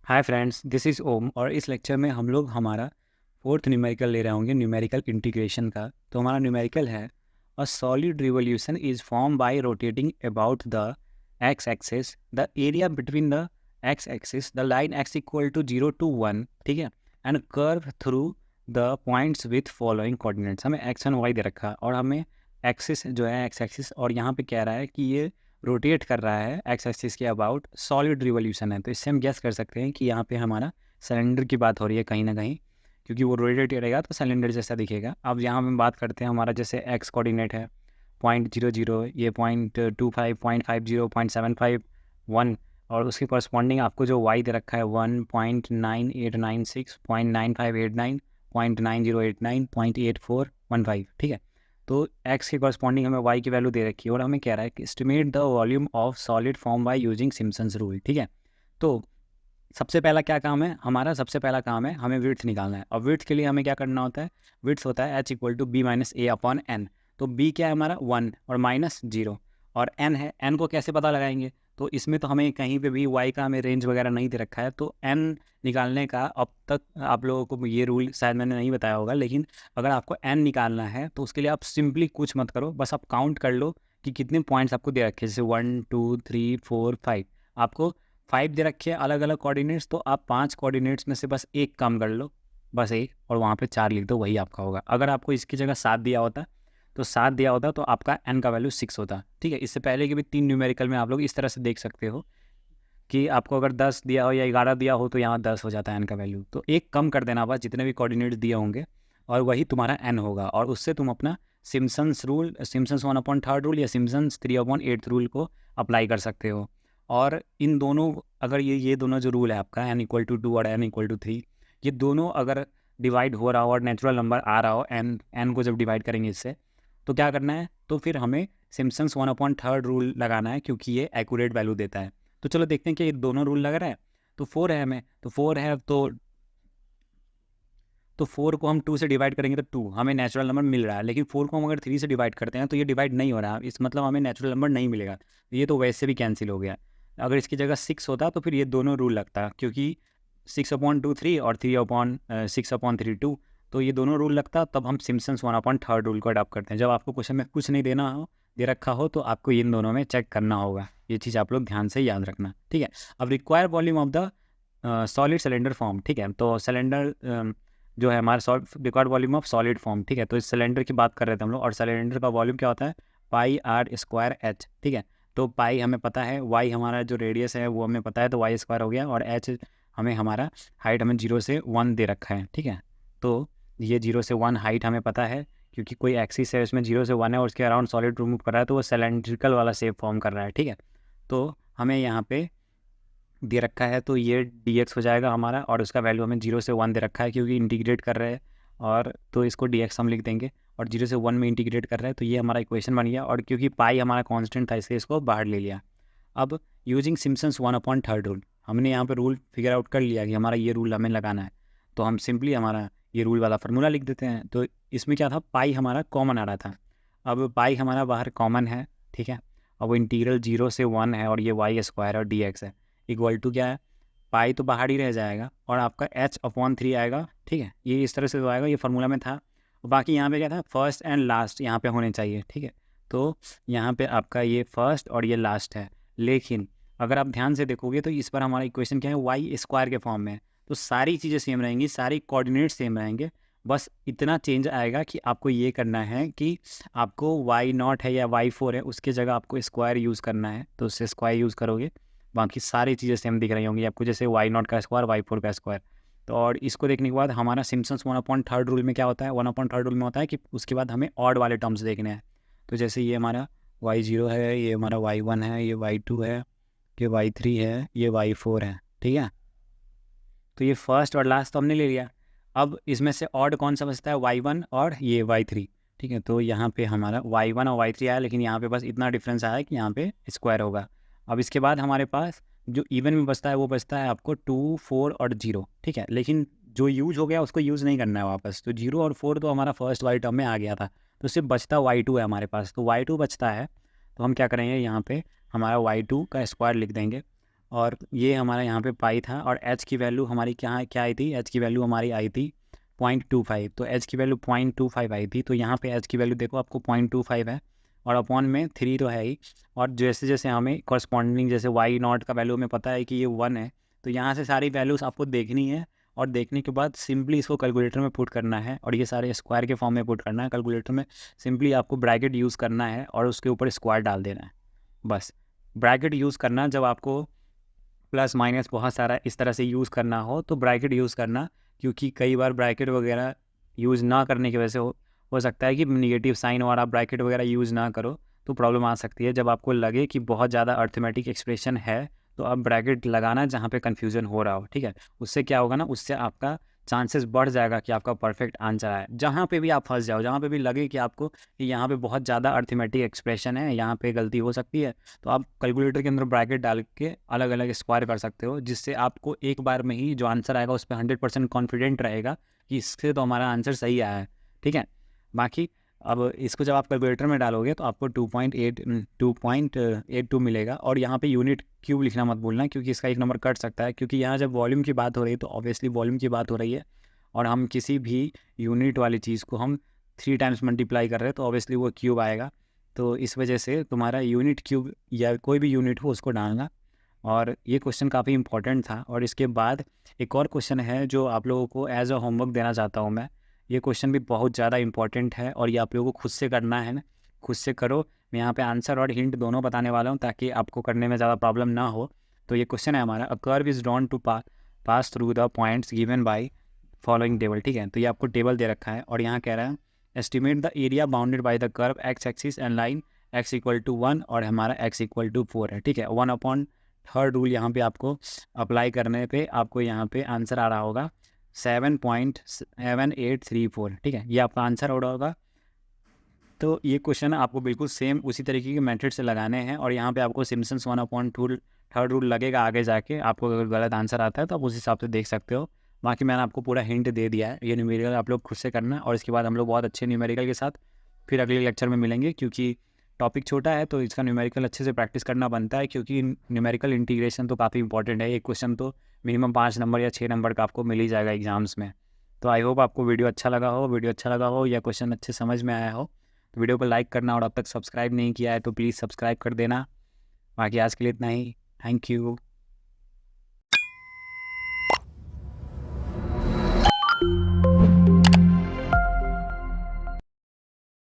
Hi friends, this is ओम और इस lecture में हम लोग हमारा फोर्थ न्यूमेरिकल ले रहे होंगे, न्यूमेरिकल इंटीग्रेशन का। तो हमारा न्यूमेरिकल है a solid revolution is form by rotating about the X axis the area between the X axis the line X equal to 0 to 1, ठीक है, and curve through the points with following coordinates. हमें X and Y दे रखा है और हमें axis जो है एक्स एक्सिस, और यहाँ पे कह रहा है कि ये रोटेट कर रहा है एक्स एक्सिस के अबाउट, सॉलिड रिवोल्यूशन है। तो इससे हम गेस कर सकते हैं कि यहाँ पे हमारा सिलेंडर की बात हो रही है कहीं ना कहीं, क्योंकि वो रोटेट करेगा तो सिलेंडर जैसा दिखेगा। अब यहाँ हम बात करते हैं, हमारा जैसे एक्स कोऑर्डिनेट है 0.00, ये 0.25, 0.50, 0.751, और उसके कॉरस्पॉन्डिंग आपको जो वाई दे रखा है 1.9896, 0.9589, 0.9089, 0.8415, ठीक है। तो x के कॉरस्पॉन्डिंग हमें y की वैल्यू दे रखी है और हमें कह रहा है कि estimate the volume of solid form by using Simpson's rule, ठीक है। तो सबसे पहला क्या काम है हमारा, सबसे पहला काम है हमें विड्थ निकालना है। और विड्थ के लिए हमें क्या करना होता है, विड्थ होता है h equal to B minus A upon N. तो b क्या है हमारा 1 और माइनस 0, और n है, n को कैसे पता लगाएंगे। तो इसमें तो हमें कहीं पे भी y का हमें रेंज वगैरह नहीं दे रखा है, तो n निकालने का अब तक आप लोगों को ये रूल शायद मैंने नहीं बताया होगा, लेकिन अगर आपको n निकालना है तो उसके लिए आप सिंपली कुछ मत करो, बस आप काउंट कर लो कि कितने पॉइंट्स आपको दे रखे हैं। जैसे 1 2 3 4 5, आपको 5 दे रखे हैं अलग अलग कोऑर्डिनेट्स, तो आप 5 कोऑर्डिनेट्स में से बस एक कम कर लो, बस एक, और वहाँ पे 4 लिख दो, वही आपका होगा। अगर आपको इसकी जगह 7 दिया होता तो 7 दिया होता तो आपका n का वैल्यू 6 होता, ठीक है। इससे पहले के भी 3 न्यूमेरिकल में आप लोग इस तरह से देख सकते हो कि आपको अगर 10 दिया हो या 11 दिया हो तो यहाँ 10 हो जाता है n का वैल्यू। तो एक कम कर देना बस, जितने भी कोऑर्डिनेट्स दिए होंगे, और वही तुम्हारा n होगा, और उससे तुम अपना सिम्पसन्स रूल, सिम्पसन्स 1/3 रूल या सिम्पसन्स 3/8 रूल को अप्लाई कर सकते हो। और इन दोनों, अगर ये दोनों जो रूल है आपका n=2 और n=3, ये दोनों अगर डिवाइड हो रहा हो और नेचुरल नंबर आ रहा हो, n को जब डिवाइड करेंगे इससे, तो क्या करना है, तो फिर हमें सिम्पसन्स 1/3 रूल लगाना है, क्योंकि ये एक्यूरेट वैल्यू देता है। तो चलो देखते हैं कि ये दोनों रूल लग रहा है। तो 4 है हमें, तो 4 है, तो 4 को हम 2 से डिवाइड करेंगे तो 2 हमें नेचुरल नंबर मिल रहा है, लेकिन 4 को हम अगर 3 से डिवाइड करते हैं तो ये डिवाइड नहीं हो रहा है, इस मतलब हमें नेचुरल नंबर नहीं मिलेगा। ये तो वैसे भी कैंसिल हो गया। अगर इसकी जगह 6 होता तो फिर ये दोनों रूल लगता, क्योंकि 6/2 3 और 3/6/3 2, तो ये दोनों रूल लगता। तब हम सिम्पसन्स 1/3 रूल को अडॉप्ट करते हैं। जब आपको क्वेश्चन में कुछ नहीं देना हो, दे रखा हो, तो आपको इन दोनों में चेक करना होगा। ये चीज़ आप लोग ध्यान से याद रखना, ठीक है। अब require volume of the solid cylinder form, ठीक है। तो सिलेंडर जो है हमारा required volume of solid form, ठीक है। तो इस सिलेंडर की बात कर रहे थे हम लोग, और सिलेंडर का वॉल्यूम क्या होता है, πr²h, ठीक है। तो पाई हमें पता है, वाई हमारा जो रेडियस है वो हमें पता है, तो y² हो गया, और h हमें हमारा हाइट हमें 0 से 1 दे रखा है, ठीक है। तो ये 0 से 1 हाइट हमें पता है, क्योंकि कोई एक्सिस है उसमें 0 से 1 है और उसके अराउंड सॉलिड मूव कर रहा है, तो वो सिलेंड्रिकल वाला शेप फॉर्म कर रहा है, ठीक है। तो हमें यहाँ पे दे रखा है, तो ये dx हो जाएगा हमारा, और उसका वैल्यू हमें 0 से 1 दे रखा है, क्योंकि इंटीग्रेट कर रहे हैं, और तो इसको dx हम लिख देंगे, और 0 से 1 में इंटीग्रेट कर रहे हैं, तो ये हमारा इक्वेशन बन गया। और क्योंकि पाई हमारा कांस्टेंट था, इसलिए इसको बाहर ले लिया। अब यूजिंग सिम्पसन्स 1/3 रूल, हमने यहाँ पे रूल फिगर आउट कर लिया कि हमारा ये रूल हमें लगाना है, तो हम सिंपली हमारा ये रूल वाला फार्मूला लिख देते हैं। तो इसमें क्या था, पाई हमारा कॉमन आ रहा था। अब पाई हमारा बाहर कॉमन है, ठीक है। अब वो इंटीग्रल 0 से 1 है, और ये y² और dx है, इक्वल टू क्या है, पाई तो बाहर ही रह जाएगा, और आपका h/3 आएगा, ठीक है। ये इस तरह से तो आएगा, ये फार्मूला में था। और बाकी यहाँ पे क्या था, फर्स्ट एंड लास्ट यहाँ पे होने चाहिए, ठीक है। तो यहाँ पे आपका ये फर्स्ट और ये लास्ट है, लेकिन अगर आप ध्यान से देखोगे तो इस पर हमारा इक्वेशन क्या है, y² के फॉर्म में है। तो सारी चीज़ें सेम रहेंगी, सारी कोऑर्डिनेट सेम रहेंगे, बस इतना चेंज आएगा कि आपको ये करना है कि आपको y0 है या y4 है, उसके जगह आपको स्क्वायर यूज़ करना है, तो उससे स्क्वायर यूज़ करोगे, बाकी सारी चीज़ें सेम दिख रही होंगी आपको, जैसे y0 का स्क्वायर, y4 का स्क्वायर। तो और इसको देखने के बाद हमारा सिम्पसन्स 1/3 रूल में क्या होता है, 1/3 रूल में होता है कि उसके बाद हमें ऑड वाले टर्म्स देखने हैं। तो जैसे ये हमारा y0 है, ये हमारा y1 है, ये y2 है, ये y3 है, ये y4 है, ठीक है। तो ये फर्स्ट और लास्ट तो हमने ले लिया। अब इसमें से ऑड कौन सा बचता है, y1 और ये y3, ठीक है। तो यहाँ पे हमारा y1 और y3 आया, लेकिन यहाँ पे बस इतना डिफरेंस आया कि यहाँ पे स्क्वायर होगा। अब इसके बाद हमारे पास जो इवन में बचता है वो बचता है आपको 2 4 और 0, ठीक है। लेकिन जो यूज हो गया उसको यूज़ नहीं करना है वापस, तो 0 और 4 तो हमारा फर्स्ट वाली टर्म में आ गया था, तो सिर्फ बचता y2 है हमारे पास। तो y2 बचता है, तो हम क्या करेंगे, यहाँ पे हमारा y2 का स्क्वायर लिख देंगे, और ये हमारा यहाँ पे पाई था, और एच की वैल्यू हमारी क्या आई थी, एच की वैल्यू हमारी आई थी 0.25। तो एच की वैल्यू 0.25 आई थी, तो यहाँ पे एच की वैल्यू देखो आपको 0.25 है, और अपॉन में 3 तो है ही। और जैसे जैसे हमें कॉरस्पॉन्डिंग, जैसे वाई नॉट का वैल्यू हमें पता है कि ये 1 है, तो यहाँ से सारी वैल्यूज़ आपको देखनी है, और देखने के बाद सिंपली इसको कैलकुलेटर में पुट करना है, और ये सारे स्क्वायर के फॉर्म में पुट करना है कैलकुलेटर में। सिंपली आपको ब्रैकेट यूज़ करना है और उसके ऊपर स्क्वायर डाल देना है, बस। ब्रैकेट यूज़ करना जब आपको प्लस माइनस बहुत सारा इस तरह से यूज़ करना हो तो ब्रैकेट यूज़ करना, क्योंकि कई बार ब्रैकेट वगैरह यूज़ ना करने की वजह से हो सकता है कि निगेटिव साइन, और आप ब्रैकेट वगैरह यूज़ ना करो तो प्रॉब्लम आ सकती है। जब आपको लगे कि बहुत ज़्यादा अर्थमेटिक एक्सप्रेशन है तो आप ब्रैकेट लगाना जहाँ पे कन्फ्यूज़न हो रहा हो, ठीक है। उससे क्या होगा ना, उससे आपका चांसेस बढ़ जाएगा कि आपका परफेक्ट आंसर आए। जहाँ पे भी आप फंस जाओ, जहाँ पे भी लगे कि आपको कि यहाँ पे बहुत ज़्यादा अर्थमेटिक एक्सप्रेशन है, यहाँ पे गलती हो सकती है, तो आप कैलकुलेटर के अंदर ब्रैकेट डाल के अलग अलग स्क्वायर कर सकते हो, जिससे आपको एक बार में ही जो आंसर आएगा उस पर 100% कॉन्फिडेंट रहेगा कि इससे तो हमारा आंसर सही आया है, ठीक है। बाकी अब इसको जब आप कैलकुलेटर में डालोगे तो आपको 2.82 मिलेगा, और यहाँ पे यूनिट क्यूब लिखना मत भूलना, क्योंकि इसका एक नंबर कट सकता है, क्योंकि यहाँ जब वॉल्यूम की बात हो रही है तो ऑब्वियसली वॉल्यूम की बात हो रही है, और हम किसी भी यूनिट वाली चीज़ को हम 3 टाइम्स मल्टीप्लाई कर रहे हैं तो ऑब्वियसली वो क्यूब आएगा। तो इस वजह से तुम्हारा यूनिट क्यूब या कोई भी यूनिट हो उसको डालना। और ये क्वेश्चन काफ़ी इंपॉर्टेंट था। और इसके बाद एक और क्वेश्चन है जो आप लोगों को एज अ होमवर्क देना चाहता हूँ मैं। ये क्वेश्चन भी बहुत ज़्यादा इंपॉर्टेंट है, और ये आप लोगों को खुद से करना है ना, खुद से करो। मैं यहाँ पे आंसर और हिंट दोनों बताने वाला हूँ ताकि आपको करने में ज़्यादा प्रॉब्लम ना हो। तो ये क्वेश्चन है हमारा, a curve is drawn to pass through the points given by following table, ठीक है। तो ये आपको टेबल दे रखा है, और यहाँ कह रहा है estimate the area bounded by the curve X axis and line x equal to 1 और हमारा x इक्वल टू 4 है, ठीक है। 1/3 रूल यहाँ पे आपको अप्लाई करने पे आपको यहाँ पे आंसर आ रहा होगा 7.7834, ठीक है। ये आपका आंसर हो रहा होगा। तो ये क्वेश्चन आपको बिल्कुल सेम उसी तरीके के मेथड से लगाने हैं, और यहाँ पे आपको सिम्पसन्स 1/3 रूल लगेगा आगे जाके। आपको अगर गलत आंसर आता है तो आप उस हिसाब से देख सकते हो। बाकी मैंने आपको पूरा हिंट दे दिया है, ये न्यूमेरिकल आप लोग खुद से करना, और इसके बाद हम लोग बहुत अच्छे न्यूमेरिकल के साथ फिर अगले लेक्चर में मिलेंगे, क्योंकि टॉपिक छोटा है तो इसका न्यूमेरिकल अच्छे से प्रैक्टिस करना बनता है, क्योंकि न्यूमेरिकल इंटीग्रेशन तो काफ़ी इंपॉर्टेंट है। एक क्वेश्चन तो मिनिमम 5 नंबर या 6 नंबर का आपको मिल ही जाएगा एग्जाम्स में। तो आई होप आपको वीडियो अच्छा लगा हो या क्वेश्चन अच्छे समझ में आया हो। तो वीडियो को लाइक करना, और अब तक सब्सक्राइब नहीं किया है तो प्लीज़ सब्सक्राइब कर देना। बाकी आज के लिए इतना ही। Thank you.